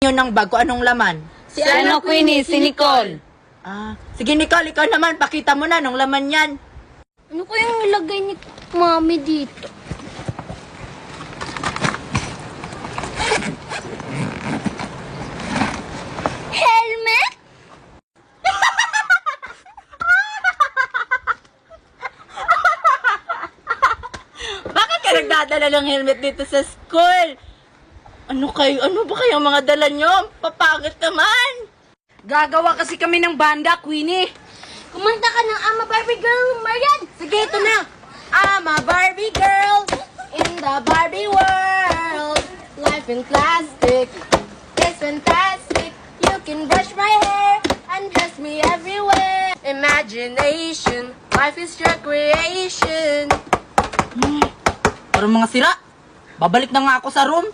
Yun ng bag ko, anong laman? Si ano, Queenie? Si Nicole. Sige Nicole, ikaw naman, pakita mo na anong laman yan. Ano kayang nilagay ni Mami dito? Helmet? Bakit ka nagdadala ng helmet dito sa school? Ano ba kayong mga dala nyo? Papangit naman! Gagawa kasi kami ng banda, Queenie. Kumanta ka ng I'm a Barbie Girl, Marian! Sige, ito na. I'm a Barbie girl in the Barbie world. Life in plastic is fantastic. You can brush my hair and dress me everywhere. Imagination, life is your creation. Parang mga sira. Babalik na nga ako sa room.